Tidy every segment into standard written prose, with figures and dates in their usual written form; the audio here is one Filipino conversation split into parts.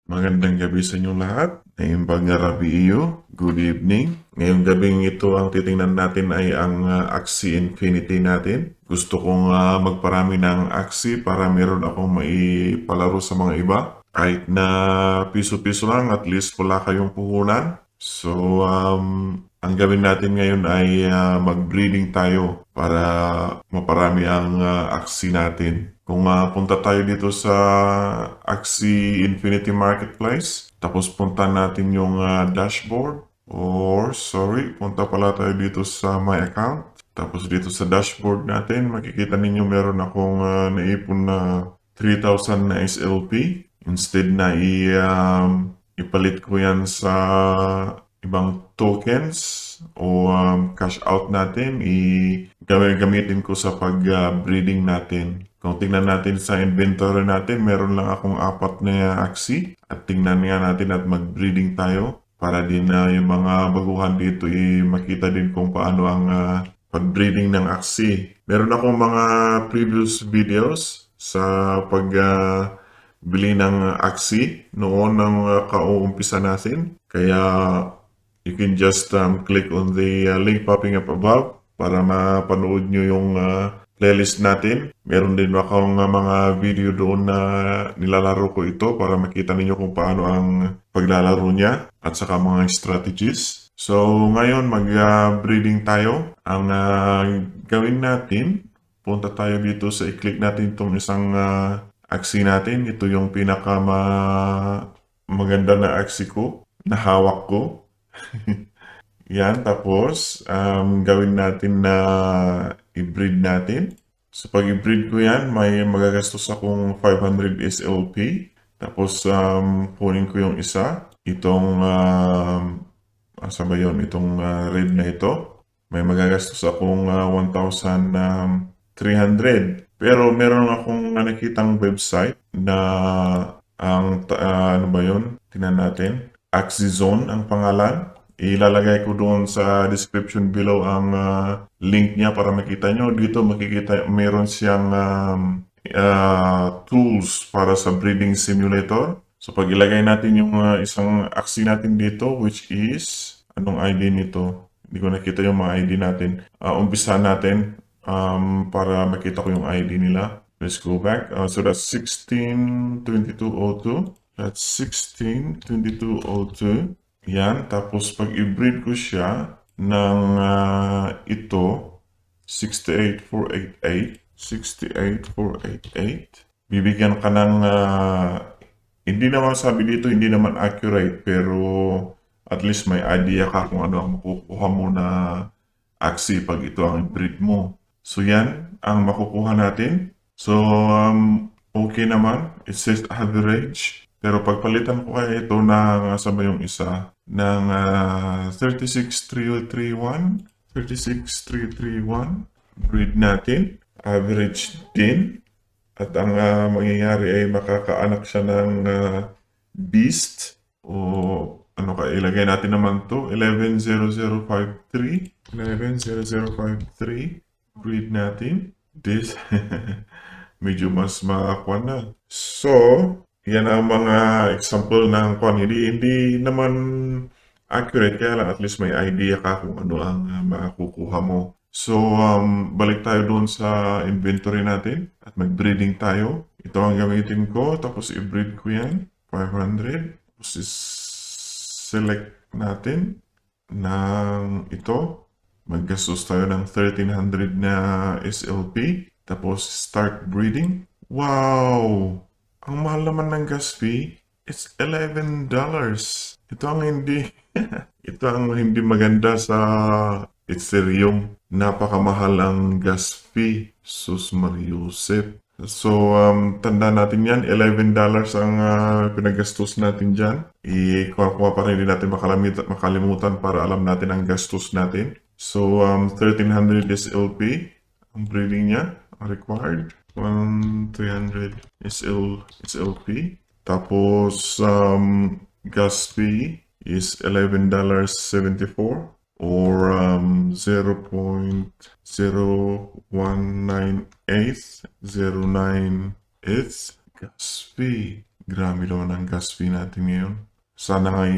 Magandang gabi sa inyong lahat. Ngayong pag-arabi iyo, good evening. Ngayong gabing ito ang titingnan natin ay ang Axie Infinity natin. Gusto kong magparami ng Axie para meron akong maipalaro sa mga iba. Kahit na piso-piso lang, at least wala kayong puhunan. So, ang gawin natin ngayon ay mag-breeding tayo para maparami ang Axie natin. Kung punta tayo dito sa Axie Infinity Marketplace, tapos punta natin yung dashboard, or sorry, punta pala tayo dito sa my account. Tapos dito sa dashboard natin, makikita ninyo meron akong naipon na 3,000 na SLP. Instead na ipalit ko yan sa ibang tokens o cash out natin, gamitin ko sa pag-breeding natin. Kung tingnan natin sa inventory natin, meron lang akong 4 na Axie. At tingnan nga natin at mag-breeding tayo para din yung mga baguhan dito makita din kung paano ang pag-breeding ng Axie. Meron akong mga previous videos sa bili ng Axie noon ng kauumpisa natin. Kaya you can just click on the link popping up above para mapanood nyo yung playlist natin. Meron din akong mga video doon na nilalaro ko ito para makita ninyo kung paano ang paglalaro niya at saka mga strategies. So ngayon mag-breeding tayo. Ang gawin natin, punta tayo dito sa i-click natin itong isang Axie natin. Ito yung pinaka maganda na Axie ko, na hawak ko. Yan, tapos gawin natin na i-breed natin. So pag i-breed ko yan, may magagastos akong 500 SLP. Tapos kunin ko yung isa. Itong, asa ba yun? Itong red na ito. May magagastos akong 1,300. Pero meron akong nakitang website na ano ba yun? Tingnan natin. Axie Zone ang pangalan. Ilalagay ko doon sa description below ang link niya para makita nyo. Dito makikita meron siyang tools para sa breeding simulator. So pag ilagay natin yung isang Axie natin dito, which is, anong ID nito? Hindi ko nakita yung mga ID natin. Umpisa natin para makita ko yung ID nila. Let's go back. So that's 162202. That's 162202. Yan, tapos pag i-breed ko siya ng ito, 68488, 68488, bibigyan ka ng, hindi naman sabi dito, hindi naman accurate, pero at least may idea ka kung ano ang makukuha mo na Axie pag ito ang i-breed mo. So yan, ang makukuha natin. So, okay naman, it says average. Pero pagpalitan ko kaya ito ng sabay yung isa ng 36331, 36331, breed natin, average din. At ang mangyayari ay makakaanak siya ng beast o ano ka, ilagay natin naman to 110053, 110053, breed natin. This, medyo mas makakuha na. So, yan ang mga example ng kung hindi naman accurate, kaya lang at least may idea ka kung ano ang makukuha mo. So, balik tayo doon sa inventory natin at mag-breeding tayo. Ito ang gamitin ko, tapos i-breed ko yan, 500. Tapos select natin ng ito. Maggastos tayo ng 1,300 na SLP. Tapos start breeding. Wow! Ang mahal naman ng gas fee, it's $11. Ito ang hindi, ito ang hindi maganda sa Ethereum. Napakamahal ang gas fee. Sus Mariusep. So, tanda natin yan, $11 ang pinagastos natin dyan. Ikuha pa rin natin makalimutan para alam natin ang gastos natin. So, 1,300 SLP ang breeding niya, required. 1,300 SLP. Tapos, gas fee is $11.74 or 0.019809 gas fee. Grabe naman ang gas fee natin ngayon. Sana nga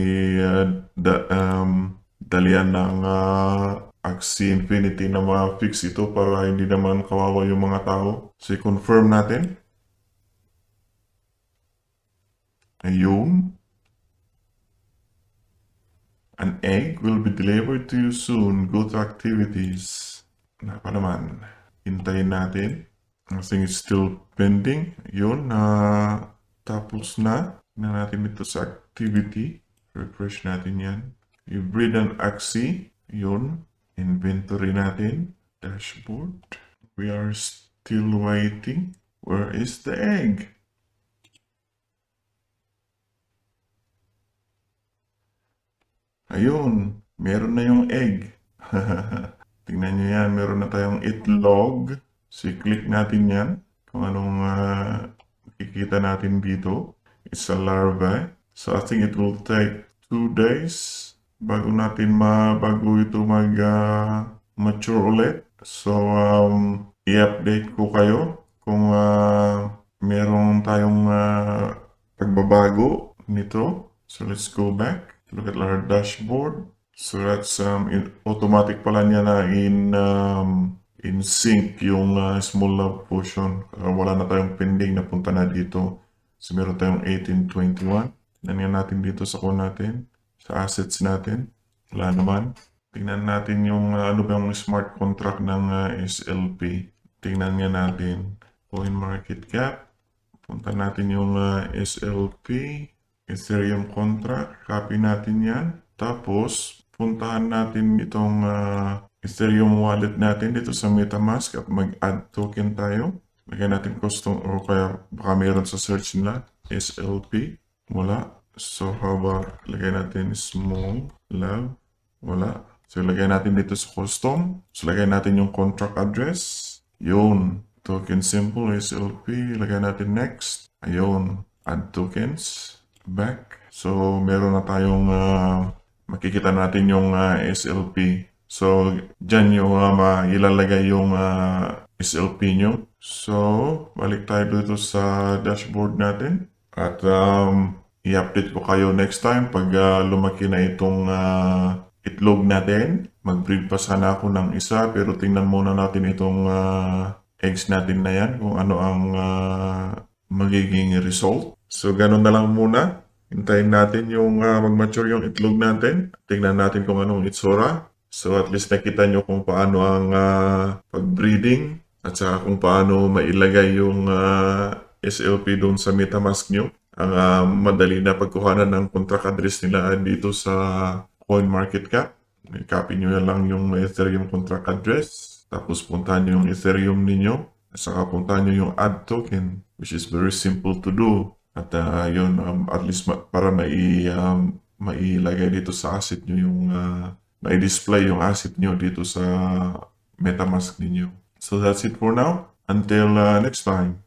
dalian ng Axie Infinity na ma-fix ito para hindi naman kawawa yung mga tao. So, i-confirm natin. Ayun. An egg will be delivered to you soon. Go to activities. Ano pa naman? Hintayin natin. I think it's still pending. Yun, tapos na. Tingnan natin ito sa activity. Refresh natin yan. You breed an Axie. Yun. Inventory natin. Dashboard. We are still waiting. Where is the egg? Ayun, meron na yung egg. Tingnan nyo yan, meron na tayong itlog. So, click natin yan. Kung anong makikita natin dito. It's a larva. So, I think it will take 2 days bago ito mag-mature ulit. So, i-update ko kayo kung meron tayong pagbabago nito. So, let's go back. Look at our dashboard. So that's automatic pala niya na in sync yung small love potion. Wala na tayong pending na punta na dito. So meron tayong 1821. Tingnan natin dito sa code natin, sa assets natin. Wala naman. Tingnan natin yung ano ba yung smart contract ng SLP. Tingnan nga natin. Coin market cap. Punta natin yung SLP. Ethereum contract, copy natin yan. Tapos, puntahan natin itong Ethereum wallet natin dito sa MetaMask at mag-add token tayo. Lagyan natin custom or kaya baka meron sa search nila. SLP, wala. So, how about lagyan natin small love, wala. So, lagyan natin dito sa custom. So, lagyan natin yung contract address. Yun. Token symbol, SLP. Lagyan natin next. Ayun. Add tokens. Back. So, meron na tayong makikita natin yung SLP. So, dyan yung ilalagay yung SLP nyo. So, balik tayo dito sa dashboard natin. At i-update ko kayo next time pag lumaki na itong itlog natin. Mag-breed pa sana ako ng isa pero tingnan muna natin itong eggs natin na yan kung ano ang magiging result. So, ganun na lang muna. Hintayin natin yung mag-mature yung itlog natin. Tingnan natin kung anong itsura. So, at least nakita nyo kung paano ang pag-breeding at saka kung paano mailagay yung SLP doon sa MetaMask nyo. Ang madali na pagkuhanan ng contract address nila dito sa CoinMarketCap. Copy nyo lang yung Ethereum contract address. Tapos puntahan nyo yung Ethereum ninyo. At saka puntahan nyo yung add token, which is very simple to do. At yun, at least para mailagay dito sa asset nyo yung, mai-display yung asset nyo dito sa MetaMask ninyo. So that's it for now. Until next time.